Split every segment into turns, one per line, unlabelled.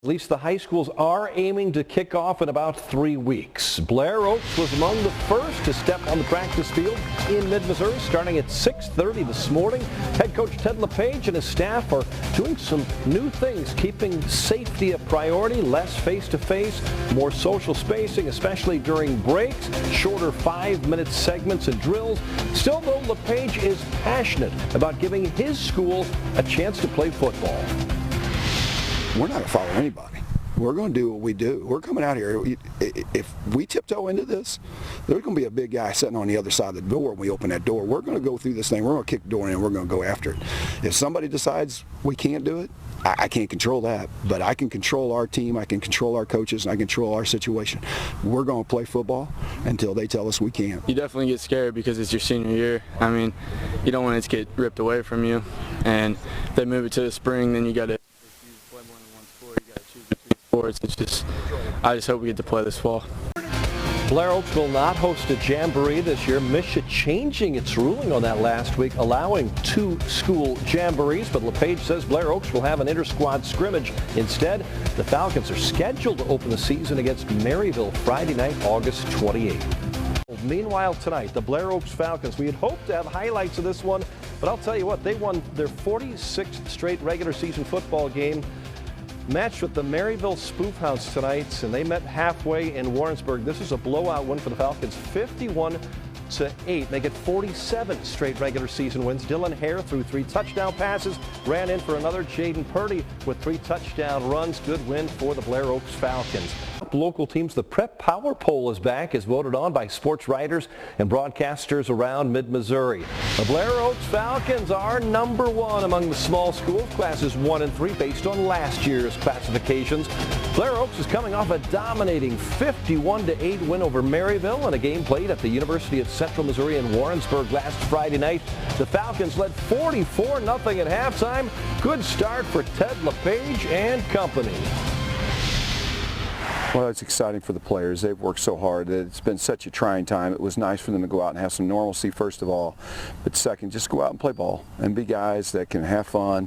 At least the high schools are aiming to kick off in about 3 weeks. Blair Oaks was among the first to step on the practice field in mid-Missouri, starting at 6:30 this morning. Head coach Ted LePage and his staff are doing some new things, keeping safety a priority, less face-to-face, more social spacing, especially during breaks, shorter 5-minute segments and drills. Still, though, LePage is passionate about giving his school a chance to play football.
We're not going to follow anybody. We're going to do what we do. We're coming out here. If we tiptoe into this, there's going to be a big guy sitting on the other side of the door when we open that door. We're going to go through this thing. We're going to kick the door in and we're going to go after it. If somebody decides we can't do it, I can't control that, but I can control our team, I can control our coaches, and I can control our situation. We're going to play football until they tell us we can't.
You definitely get scared because it's your senior year. I mean, you don't want it to get ripped away from you, and if they move it to the spring, then you got to play more than one sport. You got to choose between sports. It's just, I just hope we get to play this fall.
Blair Oaks will not host a jamboree this year. Misha changing its ruling on that last week, allowing 2 school jamborees, but LePage says Blair Oaks will have an inter-squad scrimmage. Instead, the Falcons are scheduled to open the season against Maryville Friday night, August 28th. Meanwhile, tonight, the Blair Oaks Falcons, we had hoped to have highlights of this one, but I'll tell you what, they won their 46th straight regular season football game. Matched with the Maryville Spoofhounds tonight, and they met halfway in Warrensburg. This is a blowout win for the Falcons, 51-8. They get 47 straight regular season wins. Dylan Hare threw 3 touchdown passes, ran in for another. Jaden Purdy with 3 touchdown runs. Good win for the Blair Oaks Falcons. Local teams, the Prep Power Poll is back, as voted on by sports writers and broadcasters around mid-Missouri. The Blair Oaks Falcons are number 1 among the small schools, classes 1 and 3, based on last year's classifications. Blair Oaks is coming off a dominating 51-8 win over Maryville in a game played at the University of Central Missouri in Warrensburg last Friday night. The Falcons led 44-0 at halftime. Good start for Ted LePage and company.
Well, it's exciting for the players. They've worked so hard. It's been such a trying time. It was nice for them to go out and have some normalcy, first of all. But second, just go out and play ball and be guys that can have fun,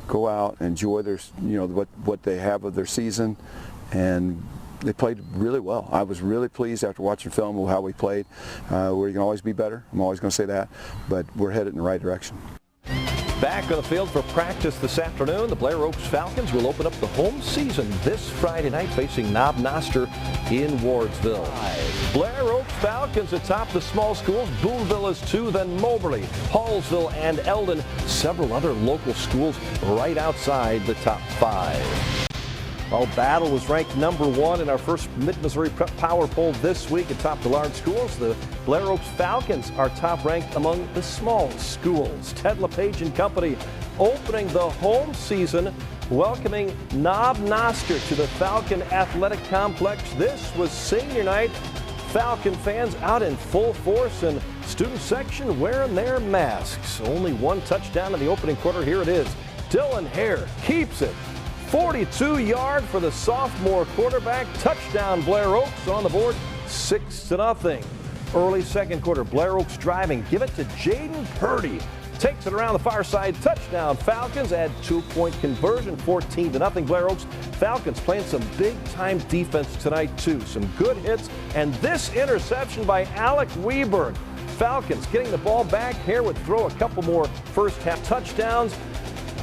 go out, enjoy their, what they have of their season. And they played really well. I was really pleased after watching film of how we played. We can always be better. I'm always going to say that. But we're headed in the right direction.
Back on the field for practice this afternoon, the Blair Oaks Falcons will open up the home season this Friday night, facing Knob Noster in Wardsville. Blair Oaks Falcons atop the small schools. Boonville is 2, then Moberly, Hallsville, and Eldon. Several other local schools right outside the top 5. Well, Battle was ranked number 1 in our first Mid-Missouri Prep Power Poll this week atop the large schools. The Blair Oaks Falcons are top ranked among the small schools. Ted LePage and company opening the home season, welcoming Knob Noster to the Falcon Athletic Complex. This was senior night. Falcon fans out in full force, and student section wearing their masks. Only 1 touchdown in the opening quarter. Here it is. Dylan Hare keeps it. 42-yard for the sophomore quarterback. Touchdown Blair Oaks on the board, 6-0. Early second quarter, Blair Oaks driving. Give it to Jaden Purdy. Takes it around the far side. Touchdown Falcons. Add 2-point conversion, 14-0 Blair Oaks. Falcons playing some big-time defense tonight, too. Some good hits. And this interception by Alec Weberg. Falcons getting the ball back. Hare would throw a couple more first-half touchdowns.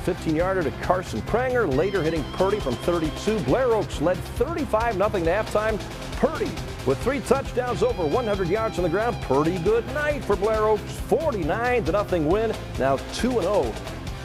15-yarder to Carson Pranger, later hitting Purdy from 32. Blair Oaks led 35-0 at halftime. Purdy with 3 touchdowns, over 100 yards on the ground. Purdy, good night for Blair Oaks. 49-0 win. Now 2-0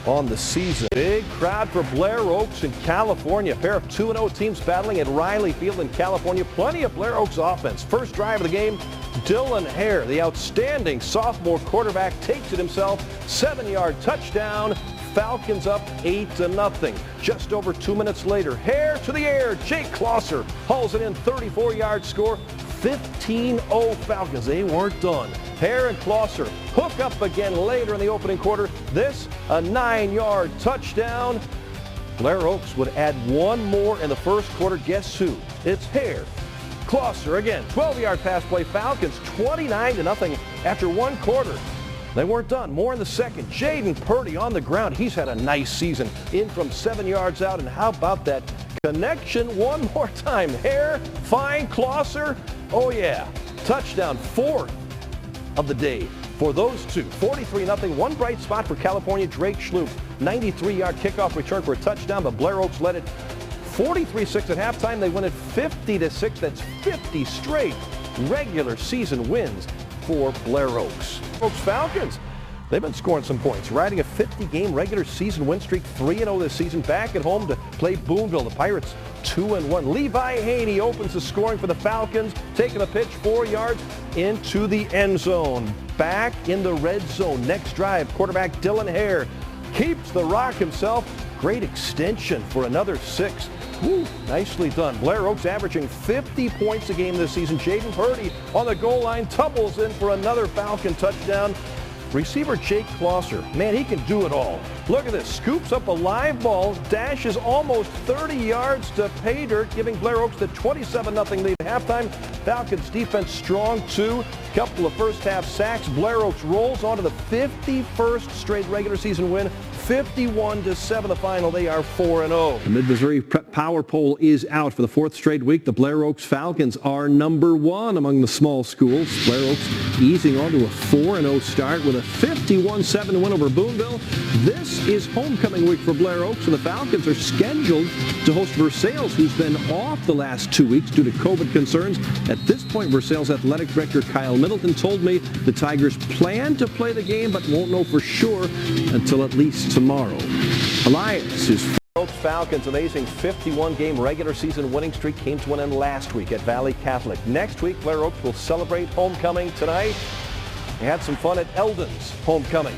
on the season. Big crowd for Blair Oaks in California. A pair of 2-0 teams battling at Riley Field in California. Plenty of Blair Oaks offense. First drive of the game, Dylan Hare, the outstanding sophomore quarterback, takes it himself. 7-yard touchdown. Falcons up 8-0. Just over 2 minutes later, Hare to the air. Jake Klosser hauls it in, 34-yard score. 15-0 Falcons. They weren't done. Hare and Klosser hook up again later in the opening quarter. This, a 9-yard touchdown. Blair Oaks would add 1 more in the first quarter. Guess who? It's Hare. Klosser again, 12-yard pass play. Falcons 29-0 after 1 quarter. They weren't done. More in the second. Jaden Purdy on the ground. He's had a nice season. In from 7 yards out. And how about that connection one more time? Hare, fine, Closser. Oh, yeah. Touchdown, 4th of the day for those two. 43-0. One bright spot for California. Drake Schloop, 93-yard kickoff return for a touchdown, but Blair Oaks led it 43-6 at halftime. They win it 50-6. That's 50 straight regular season wins for Blair Oaks. Oaks Falcons, they've been scoring some points, riding a 50-game regular season win streak, 3-0 this season, back at home to play Boonville. The Pirates 2-1. Levi Haney opens the scoring for the Falcons, taking a pitch 4 yards into the end zone. Back in the red zone. Next drive, quarterback Dylan Hare keeps the rock himself. Great extension for another 6. Woo, nicely done. Blair Oaks averaging 50 points a game this season. Jaden Purdy on the goal line tumbles in for another Falcon touchdown. Receiver Jake Closser, man, he can do it all. Look at this, scoops up a live ball, dashes almost 30 yards to pay dirt, giving Blair Oaks the 27-0 lead at halftime. Falcons defense strong too. Couple of first half sacks. Blair Oaks rolls on to the 51st straight regular season win. 51-7 the final. They are 4-0.
The Mid-Missouri Prep Power Poll is out for the 4th straight week. The Blair Oaks Falcons are number 1 among the small schools. Blair Oaks easing on to a 4-0 start with a 51-7 win over Boonville. This is homecoming week for Blair Oaks, and the Falcons are scheduled to host Versailles, who's been off the last 2 weeks due to COVID concerns. At this point, Versailles Athletic Director Kyle Middleton told me the Tigers plan to play the game, but won't know for sure until at least tomorrow. Elias is
Oaks Falcons' amazing 51-game regular season winning streak came to an end last week at Valley Catholic. Next week, Blair Oaks will celebrate homecoming tonight. We had some fun at Eldon's homecoming.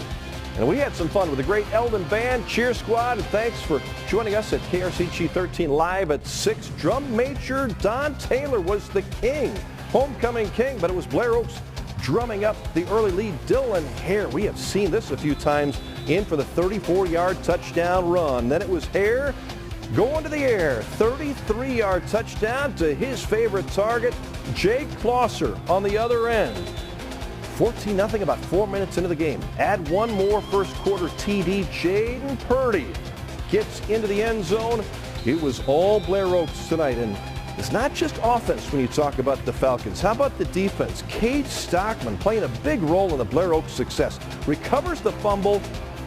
And we had some fun with the great Eldon Band, Cheer Squad, and thanks for joining us at KRCG 13 live at 6. Drum Major Don Taylor was the king, homecoming king, but it was Blair Oaks drumming up the early lead. Dylan Hare, we have seen this a few times, in for the 34-yard touchdown run. Then it was Hare going to the air, 33-yard touchdown to his favorite target, Jake Closser on the other end. 14-0 about 4 minutes into the game. Add one more first quarter TD. Jaden Purdy gets into the end zone. It was all Blair Oaks tonight, and it's not just offense when you talk about the Falcons. How about the defense? Cade Stockman playing a big role in the Blair Oaks success. Recovers the fumble,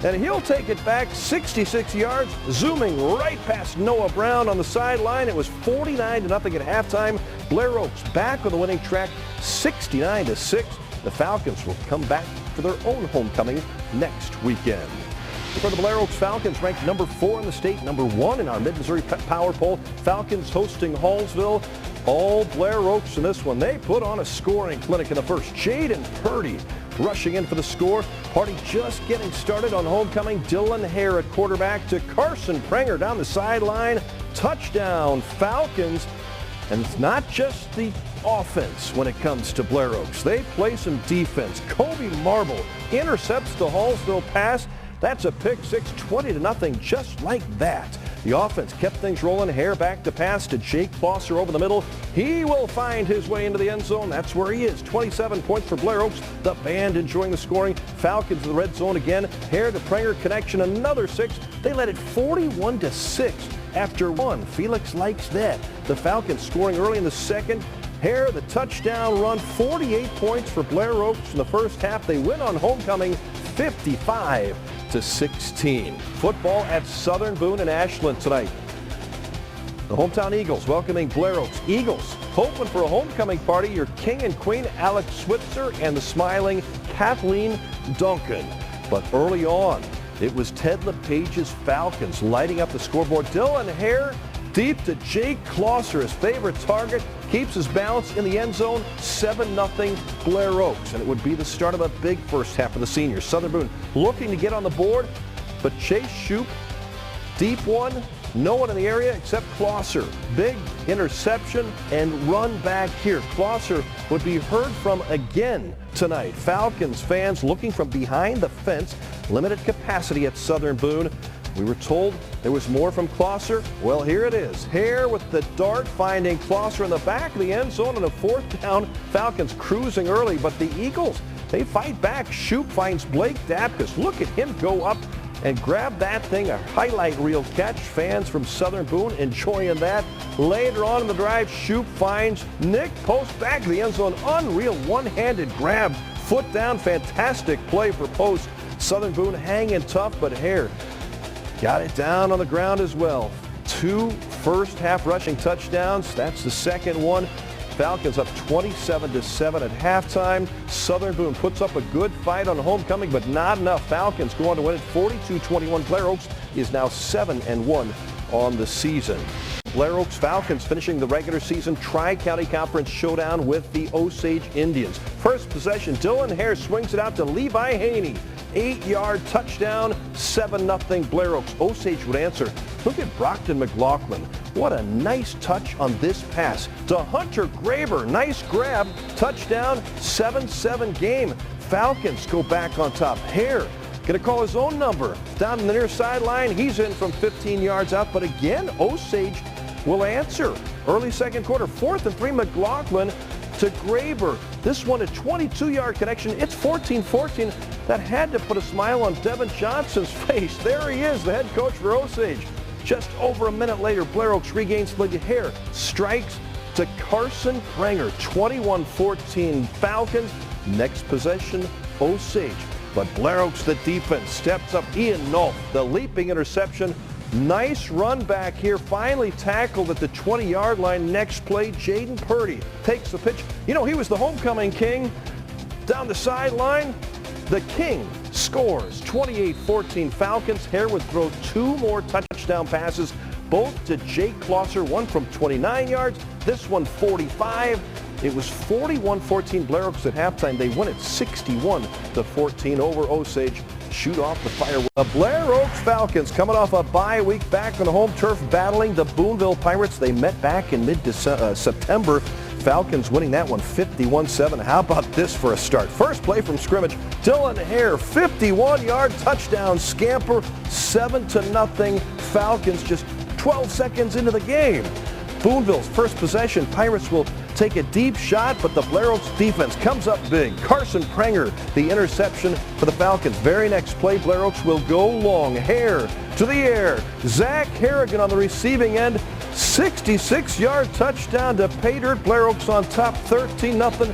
and he'll take it back 66 yards, zooming right past Noah Brown on the sideline. It was 49-0 at halftime. Blair Oaks back on the winning track, 69-6. The Falcons will come back for their own homecoming next weekend. For the Blair Oaks Falcons, ranked number 4 in the state, number 1 in our Mid-Missouri Power Poll. Falcons hosting Hallsville. All Blair Oaks in this one. They put on a scoring clinic in the first. Jaden Purdy rushing in for the score. Party just getting started on homecoming. Dylan Hare at quarterback to Carson Prenger down the sideline. Touchdown Falcons. And it's not just the offense when it comes to Blair Oaks. They play some defense. Kobe Marble intercepts the Hallsville pass. That's a pick six, 20-0, just like that. The offense kept things rolling. Hare back to pass to Jake Closser over the middle. He will find his way into the end zone. That's where he is. 27 points for Blair Oaks. The band enjoying the scoring. Falcons in the red zone again. Hare to Prenger connection, another 6. They led it 41-6 after 1. Felix likes that. The Falcons scoring early in the second. Hare, the touchdown run, 48 points for Blair Oaks in the first half. They win on homecoming 55-16. Football at Southern Boone and Ashland tonight. The hometown Eagles welcoming Blair Oaks. Eagles hoping for a homecoming party. Your king and queen, Alex Switzer, and the smiling Kathleen Duncan. But early on, it was Ted LePage's Falcons lighting up the scoreboard. Dylan Hare deep to Jake Closser, his favorite target, keeps his balance in the end zone. 7-0 Blair Oaks, and it would be the start of a big first half for the seniors. Southern Boone looking to get on the board, but Chase Shoup, deep one, no one in the area except Closser. Big interception and run back here. Closser would be heard from again tonight. Falcons fans looking from behind the fence. Limited capacity at Southern Boone. We were told there was more from Klosser. Well, here it is. Hare with the dart finding Klosser in the back of the end zone on a 4th down. Falcons cruising early, but the Eagles, they fight back. Shoup finds Blake Dapkus. Look at him go up and grab that thing, a highlight reel catch. Fans from Southern Boone enjoying that. Later on in the drive, Shoup finds Nick Post back of the end zone. Unreal one-handed grab. Foot down, fantastic play for Post. Southern Boone hanging tough, but Hare got it down on the ground as well. 2 first-half rushing touchdowns. That's the second one. Falcons up 27-7 at halftime. Southern Boone puts up a good fight on homecoming, but not enough. Falcons go on to win it 42-21. Blair Oaks is now 7-1 on the season. Blair Oaks Falcons finishing the regular season Tri-County Conference showdown with the Osage Indians. First possession, Dylan Hare swings it out to Levi Haney. 8-yard touchdown, 7-0 Blair Oaks. Osage would answer. Look at Brockton McLaughlin. What a nice touch on this pass to Hunter Graber. Nice grab, touchdown, 7-7 game. Falcons go back on top. Hare going to call his own number down in the near sideline. He's in from 15 yards out, but again, Osage will answer. Early second quarter, 4th and 3, McLaughlin to Graber. This one a 22-yard connection. It's 14-14. That had to put a smile on Devin Johnson's face. There he is, the head coach for Osage. Just over a minute later, Blair Oaks regains lead. Hare strikes to Carson Prenger. 21-14 Falcons. Next possession, Osage. But Blair Oaks, the defense, steps up. Ian Nolf, the leaping interception. Nice run back here. Finally tackled at the 20-yard line. Next play, Jaden Purdy takes the pitch. You know, he was the homecoming king. Down the sideline, the king scores. 28-14 Falcons. Hare would throw 2 more touchdown passes, both to Jake Klosser, one from 29 yards, this one 45. It was 41-14 Blair Oaks at halftime. They win it 61-14 over Osage. Shoot off the fire. The Blair Oaks Falcons coming off a bye week back on the home turf battling the Boonville Pirates. They met back in mid-September. Falcons winning that one 51-7. How about this for a start? First play from scrimmage. Dylan Hare, 51-yard touchdown scamper, 7-0. Falcons just 12 seconds into the game. Boonville's first possession. Pirates will take a deep shot, but the Blair Oaks defense comes up big. Carson Prenger, the interception for the Falcons. Very next play, Blair Oaks will go long. Hare to the air. Zach Harrigan on the receiving end. 66-yard touchdown to pay dirt. Blair Oaks on top, 13-0.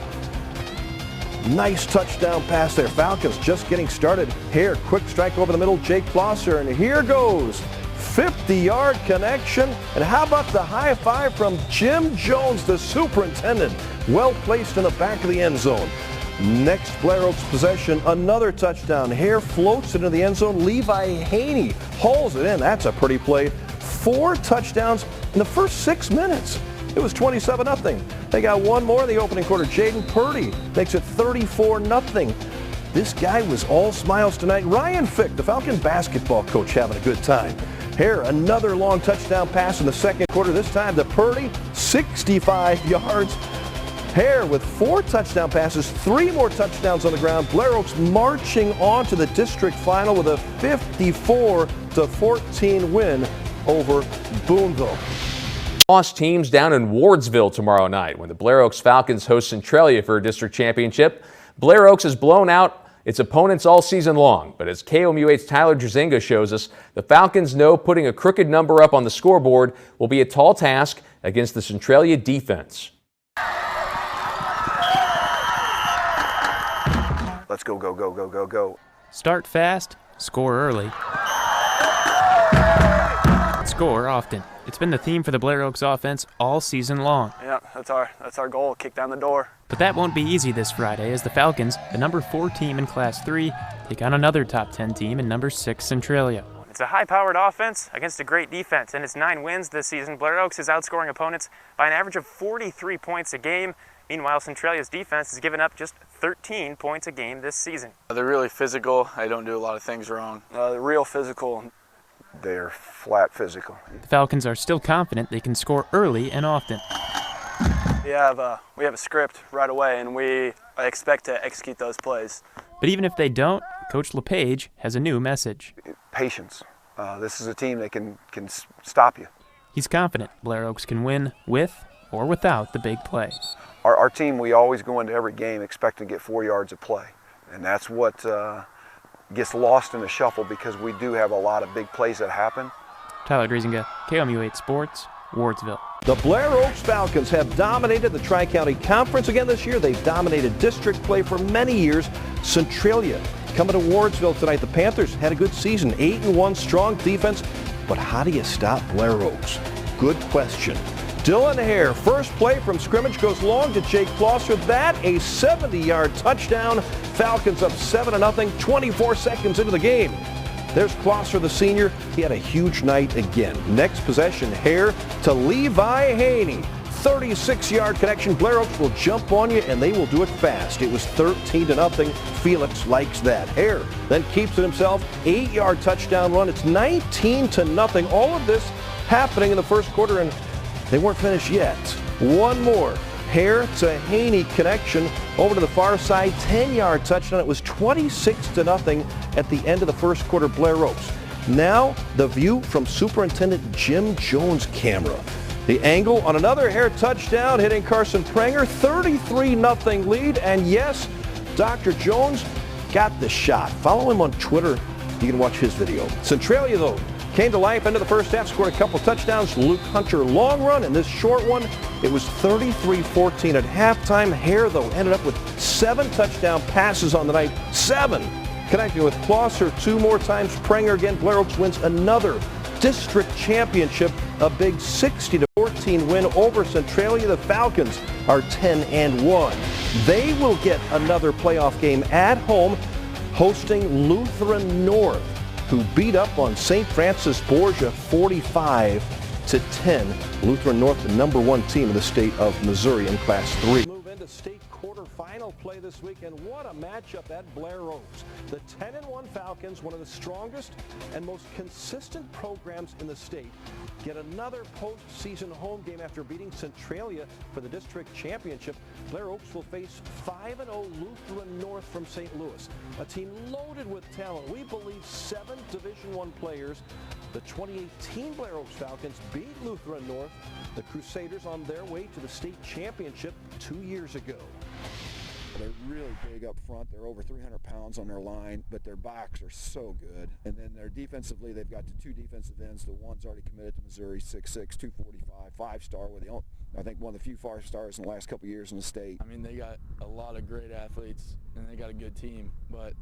Nice touchdown pass there. Falcons just getting started. Hare, quick strike over the middle. Jake Klosser, and here goes. 50-yard connection. And how about the high five from Jim Jones, the superintendent? Well placed in the back of the end zone. Next Blair Oaks possession, another touchdown. Hare floats into the end zone. Levi Haney hauls it in. That's a pretty play. 4 touchdowns in the first 6 minutes. It was 27-0. They got one more in the opening quarter. Jaden Purdy makes it 34-0. This guy was all smiles tonight. Ryan Fick, the Falcon basketball coach, having a good time. Hare, another long touchdown pass in the second quarter. This time to Purdy, 65 yards. Hare with 4 touchdown passes, 3 more touchdowns on the ground. Blair Oaks marching on to the district final with a 54-14 win over Boonville.
Lost teams down in Wardsville tomorrow night when the Blair Oaks Falcons host Centralia for a district championship. Blair Oaks has blown out its opponents all season long, but as KOMU8's Tyler Drzinga shows us, the Falcons know putting a crooked number up on the scoreboard will be a tall task against the Centralia defense.
Let's go, go, go, go, go, go.
Start fast, score early. Score often. It's been the theme for the Blair Oaks offense all season long.
Yeah, that's our goal, kick down the door.
But that won't be easy this Friday as the Falcons, the number 4 team in Class 3, take on another top 10 team in number 6 Centralia.
It's a high-powered offense against a great defense. In its 9 wins this season, Blair Oaks is outscoring opponents by an average of 43 points a game. Meanwhile, Centralia's defense has given up just 13 points a game this season.
They're really physical. They don't do a lot of things wrong.
They're real physical.
They're flat physical.
The Falcons are still confident they can score early and often.
We have a script right away, and I expect to execute those plays.
But even if they don't, Coach LePage has a new message.
Patience. This is a team that can stop you.
He's confident Blair Oaks can win with or without the big play.
Our team, we always go into every game expecting to get 4 yards of play. And that's what gets lost in the shuffle because we do have a lot of big plays that happen.
Tyler Driesinga, KOMU8 Sports, Wardsville.
The Blair Oaks Falcons have dominated the Tri-County Conference again this year. They've dominated district play for many years. Centralia coming to Wardsville tonight. The Panthers had a good season, 8-1, strong defense. But how do you stop Blair Oaks? Good question. Dylan Hare, first play from scrimmage, goes long to Jake Klosser. That a 70-yard touchdown. Falcons up 7-0, 24 seconds into the game. There's Klosser, the senior. He had a huge night again. Next possession, Hare to Levi Haney. 36-yard connection. Blair Oaks will jump on you, and they will do it fast. It was 13-0. Felix likes that. Hare then keeps it himself. 8-yard touchdown run. It's 19-0. All of this happening in the first quarter, and they weren't finished yet. One more. Hare to Haney connection over to the far side. 10-yard touchdown. It was 26-0 at the end of the first quarter. Blair Oaks. Now the view from Superintendent Jim Jones' camera. The angle on another Hare touchdown hitting Carson Pranger. 33-0 lead. And yes, Dr. Jones got the shot. Follow him on Twitter. You can watch his video. Centralia, though, came to life into the first half, scored a couple touchdowns. Luke Hunter long run, and this short one, it was 33-14 at halftime. Hare, though, ended up with 7 touchdown passes on the night. 7. Connecting with Klosser 2 more times. Pranger again. Blair Oaks wins another district championship, a big 60-14 win over Centralia. The Falcons are 10-1. They will get another playoff game at home, hosting Lutheran North, who beat up on St. Francis Borgia 45-10. Lutheran North, the #1 team in the state of Missouri in Class 3. Move into state quarterfinal play this week, and what a matchup at Blair Oaks. The 10-1 Falcons, one of the strongest and most consistent programs in the state, get another postseason home game after beating Centralia for the district championship. Blair Oaks will face 5-0 Lutheran North from St. Louis, a team loaded with talent. We believe 7 Division I players. The 2018 Blair Oaks Falcons beat Lutheran North, the Crusaders, on their way to the state championship 2 years ago.
They're really big up front. They're over 300 pounds on their line, but their backs are so good. And then they're defensively, they've got the 2 defensive ends. The one's already committed to Missouri, 6'6", 245, 5-star, with I think one of the few 5-stars in the last couple of years in the state.
I mean, they got a lot of great athletes, and they got a good team, but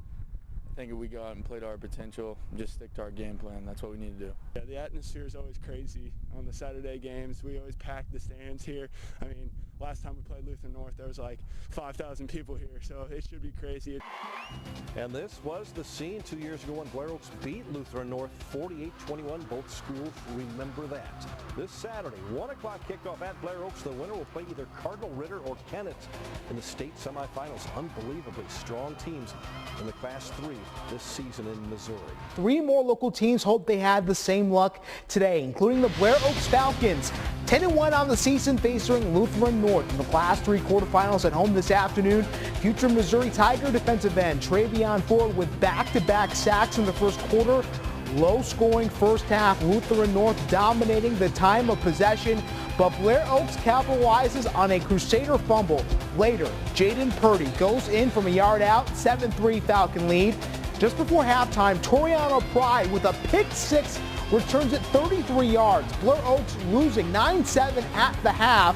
I think if we go out and play to our potential, just stick to our game plan, that's what we need to do.
Yeah, the atmosphere is always crazy on the Saturday games. We always pack the stands here. I mean, last time we played Lutheran North, there was like 5,000 people here, so it should be crazy.
And this was the scene 2 years ago when Blair Oaks beat Lutheran North 48-21. Both schools remember that. This Saturday, 1 o'clock kickoff at Blair Oaks. The winner will play either Cardinal Ritter or Kennett in the state semifinals. Unbelievably strong teams in the Class 3 this season in Missouri.
3 more local teams hope they had the same luck today, including the Blair Oaks Falcons. 10-1 on the season, facing Lutheran North in the Class 3 quarterfinals at home this afternoon. Future Missouri Tiger defensive end Travion Ford with back-to-back sacks in the first quarter. Low-scoring first half, Lutheran North dominating the time of possession, but Blair Oaks capitalizes on a Crusader fumble. Later, Jaden Purdy goes in from a yard out, 7-3 Falcon lead. Just before halftime, Toriano Pride with a pick 6 returns it 33 yards. Blair Oaks losing 9-7 at the half,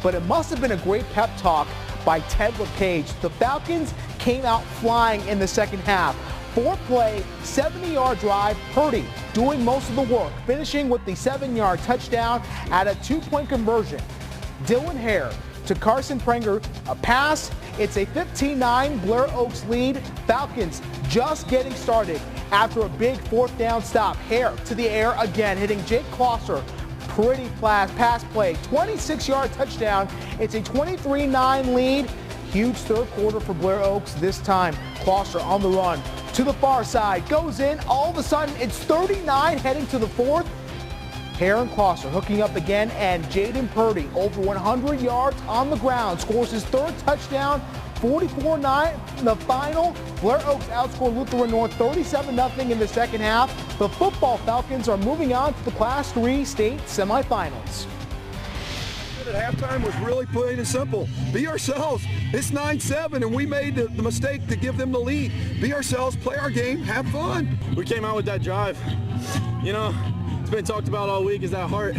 but it must have been a great pep talk by Ted LePage. The Falcons came out flying in the second half. 4-play, 70-yard drive, Purdy doing most of the work, finishing with the 7-yard touchdown at a 2-point conversion. Dylan Hare to Carson Pranger, a pass. It's a 15-9 Blair Oaks lead. Falcons just getting started after a big 4th down stop. Hare to the air again, hitting Jake Klosser. Pretty pass play, 26-yard touchdown. It's a 23-9 lead. Huge third quarter for Blair Oaks this time. Klosser on the run to the far side, goes in. All of a sudden, it's 39 heading to the 4th. Hare and Klosser hooking up again, and Jaden Purdy over 100 yards on the ground, scores his 3rd touchdown 44-9 in the final. Blair Oaks outscored Lutheran North 37-0 in the second half. The football Falcons are moving on to the Class 3 state semifinals.
At halftime was really plain and simple. Be ourselves. It's 9-7, and we made the mistake to give them the lead. Be ourselves, play our game, have fun.
We came out with that drive. You know, it's been talked about all week, is that heart.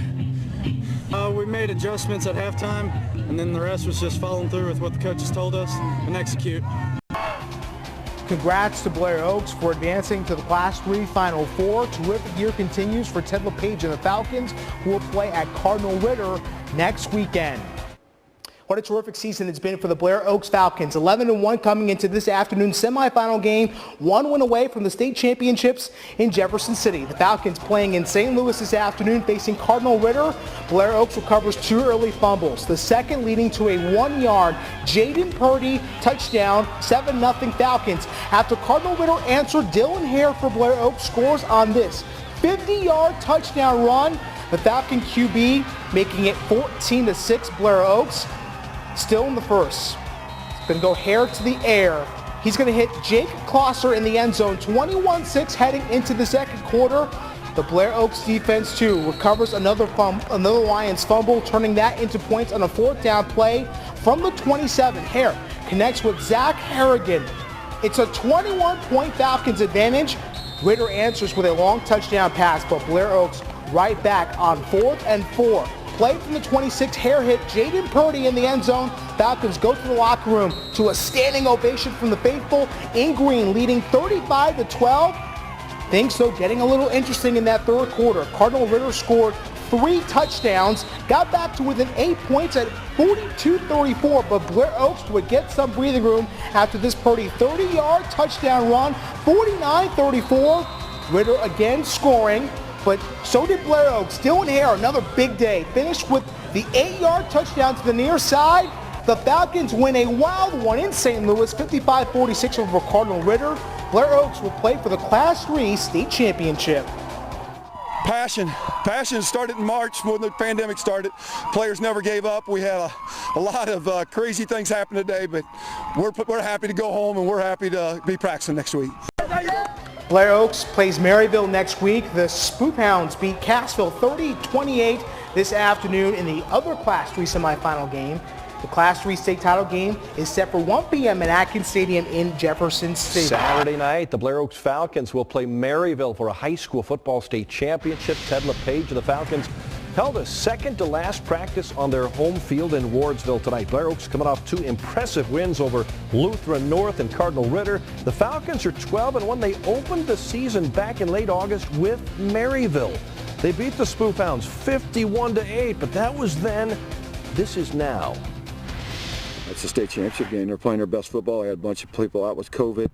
We made adjustments at halftime, and then the rest was just following through with what the coaches told us and execute.
Congrats to Blair Oaks for advancing to the Class 3 Final Four. Terrific year continues for Ted LePage and the Falcons, who will play at Cardinal Ritter next weekend. What a terrific season it's been for the Blair Oaks Falcons. 11-1 coming into this afternoon's semifinal game. 1 win away from the state championships in Jefferson City. The Falcons playing in St. Louis this afternoon facing Cardinal Ritter. Blair Oaks recovers 2 early fumbles. The second leading to a 1-yard Jaden Purdy touchdown, 7-0 Falcons. After Cardinal Ritter answered, Dylan Hare for Blair Oaks scores on this 50-yard touchdown run. The Falcon QB making it 14-6 Blair Oaks. Still in the first. It's going to go Hare to the air. He's going to hit Jake Klosser in the end zone. 21-6 heading into the second quarter. The Blair Oaks defense, too, recovers another Lions fumble, turning that into points on a 4th down play from the 27. Hare connects with Zach Harrigan. It's a 21-point Falcons advantage. Ritter answers with a long touchdown pass, but Blair Oaks right back on 4th and 4. Play from the 26, Hare hit Jaden Purdy in the end zone. Falcons go to the locker room to a standing ovation from the faithful in green, leading 35-12. Things, though, getting a little interesting in that third quarter. Cardinal Ritter scored 3 touchdowns, got back to within 8 points at 42-34, but Blair Oaks would get some breathing room after this Purdy 30-yard touchdown run, 49-34. Ritter again scoring. But so did Blair Oaks. Dylan Hare, another big day, finished with the 8-yard touchdown to the near side. The Falcons win a wild one in St. Louis, 55-46 over Cardinal Ritter. Blair Oaks will play for the Class 3 state championship.
Passion started in March when the pandemic started. Players never gave up. We had a lot of crazy things happen today, but we're happy to go home and we're happy to be practicing next week.
Blair Oaks plays Maryville next week. The Spoop Hounds beat Cassville 30-28 this afternoon in the other Class 3 semifinal game. The Class 3 state title game is set for 1 p.m. at Atkins Stadium in Jefferson City.
Saturday night, the Blair Oaks Falcons will play Maryville for a high school football state championship. Ted LePage and the Falcons held a second-to-last practice on their home field in Wardsville tonight. Blair Oaks coming off 2 impressive wins over Lutheran North and Cardinal Ritter. The Falcons are 12-1. They opened the season back in late August with Maryville. They beat the Spoop Hounds 51-8, but that was then. This is now.
It's a state championship game. They're playing their best football. I had a bunch of people out with COVID.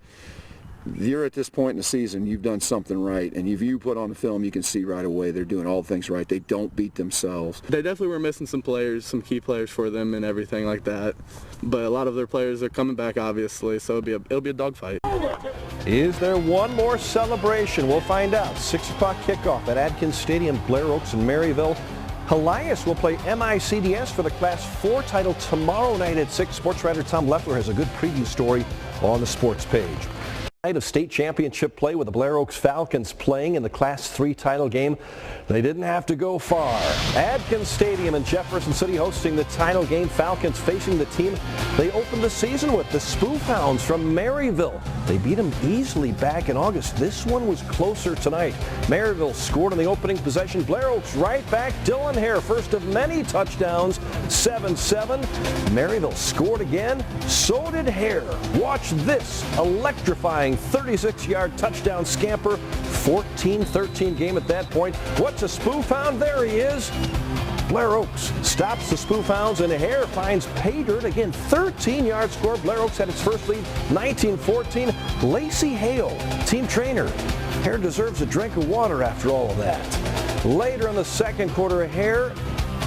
You're at this point in the season, you've done something right, and if you put on the film, you can see right away they're doing all things right. They don't beat themselves.
They definitely were missing some players, some key players for them and everything like that. But a lot of their players are coming back, obviously, so it'll be a dogfight.
Is there one more celebration? We'll find out. 6 o'clock kickoff at Adkins Stadium, Blair Oaks and Maryville. Elias will play MICDS for the Class 4 title tomorrow night at 6. Sports writer Tom Leffler has a good preview story on the sports page. Night of state championship play with the Blair Oaks Falcons playing in the Class 3 title game. They didn't have to go far. Adkins Stadium in Jefferson City hosting the title game. Falcons facing the team they opened the season with, the Spoop Hounds from Maryville. They beat them easily back in August. This one was closer tonight. Maryville scored on the opening possession. Blair Oaks right back. Dylan Hare, first of many touchdowns, 7-7. Maryville scored again. So did Hare. Watch this electrifying 36-yard touchdown scamper. 14-13 game at that point. What's a Spoop Hound? There he is. Blair Oaks stops the Spoop Hounds, and Hare finds pay dirt. Again, 13-yard score. Blair Oaks had its first lead, 19-14. Lacey Hale, team trainer. Hare deserves a drink of water after all of that. Later in the second quarter, Hare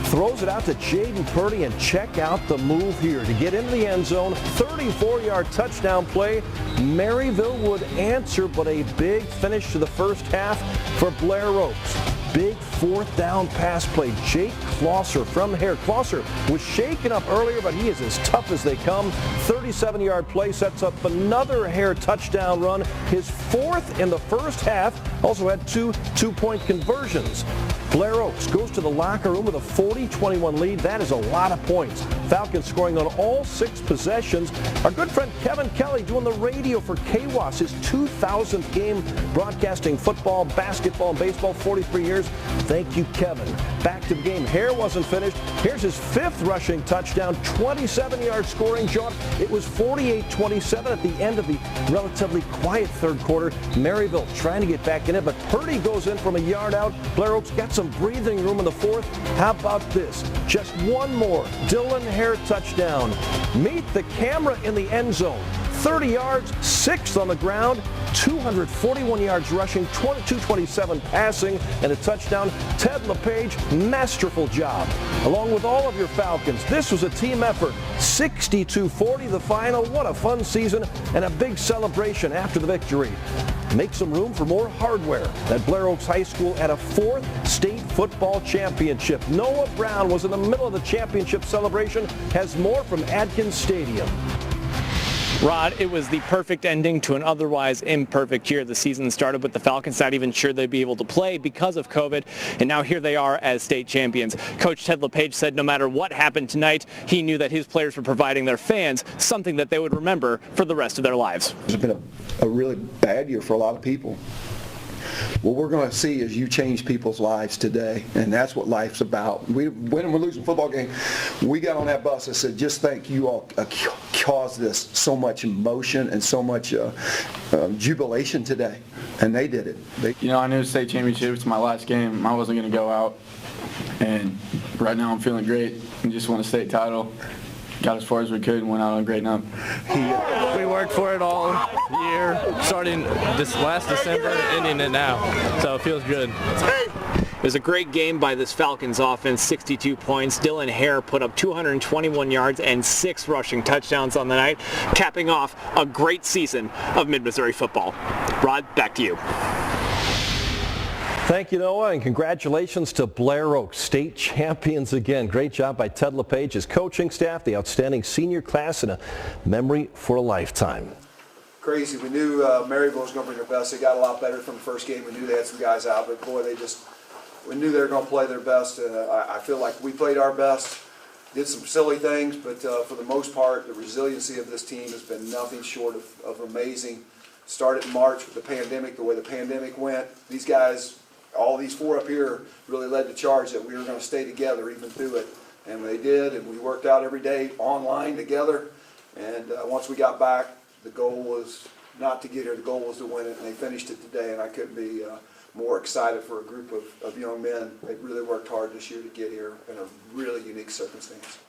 throws it out to Jaden Purdy, and check out the move here to get into the end zone. 34-yard touchdown play. Maryville would answer, but a big finish to the first half for Blair Oaks. Big fourth down pass play. Jake Closser from Hare. Closser was shaken up earlier, but he is as tough as they come. 37-yard play sets up another Hare touchdown run. His fourth in the first half. Also had two-point conversions. Blair Oaks goes to the locker room with a 40-21 lead. That is a lot of points. Falcons scoring on all 6 possessions. Our good friend Kevin Kelly doing the radio for KWAS, his 2000th game broadcasting football, basketball, and baseball, 43 years. Thank you, Kevin. Back to the game. Hare wasn't finished. Here's his 5th rushing touchdown, 27-yard scoring jaunt. It was 48-27 at the end of the relatively quiet third quarter. Maryville trying to get back in it, but Purdy goes in from a yard out. Blair Oaks got some breathing room in the 4th. How about this? Just one more Dylan Hare touchdown. Meet the camera in the end zone. 30 yards, 6th on the ground, 241 yards rushing, 227 passing, and a touchdown. Ted LePage, masterful job. Along with all of your Falcons, this was a team effort. 62-40 the final. What a fun season and a big celebration after the victory. Make some room for more hardware at Blair Oaks High School at a 4th state football championship. Noah Brown was in the middle of the championship celebration. Has more from Adkins Stadium.
Rod, it was the perfect ending to an otherwise imperfect year. The season started with the Falcons not even sure they'd be able to play because of COVID, and now here they are as state champions. Coach Ted LePage said no matter what happened tonight, he knew that his players were providing their fans something that they would remember for the rest of their lives.
It's been a really bad year for a lot of people. What we're going to see is you change people's lives today, and that's what life's about. We win and we're losing a football game. We got on that bus and said, just think you all caused this so much emotion and so much jubilation today, and they did it.
You know, I knew the state championship. It's my last game. I wasn't going to go out, and right now I'm feeling great. I just won a state title. Got as far as we could and went out on a great note.
We worked for it all year, starting this last December, ending it now. So it feels good.
It was a great game by this Falcons offense, 62 points. Dylan Hare put up 221 yards and 6 rushing touchdowns on the night, capping off a great season of Mid-Missouri football. Rod, back to you.
Thank you, Noah, and congratulations to Blair Oaks, state champions again. Great job by Ted LePage, his coaching staff, the outstanding senior class, and a memory for a lifetime.
Crazy. We knew Maryville was going to bring their best. They got a lot better from the first game. We knew they had some guys out, but boy, we knew they were going to play their best. I feel like we played our best, did some silly things, but for the most part, the resiliency of this team has been nothing short of amazing. Started in March with the pandemic, the way the pandemic went. These guys, all these 4 up here, really led the charge that we were going to stay together even through it. And they did, and we worked out every day online together. And once we got back, the goal was not to get here, the goal was to win it, and they finished it today, and I couldn't be more excited for a group of young men. They really worked hard this year to get here in a really unique circumstance.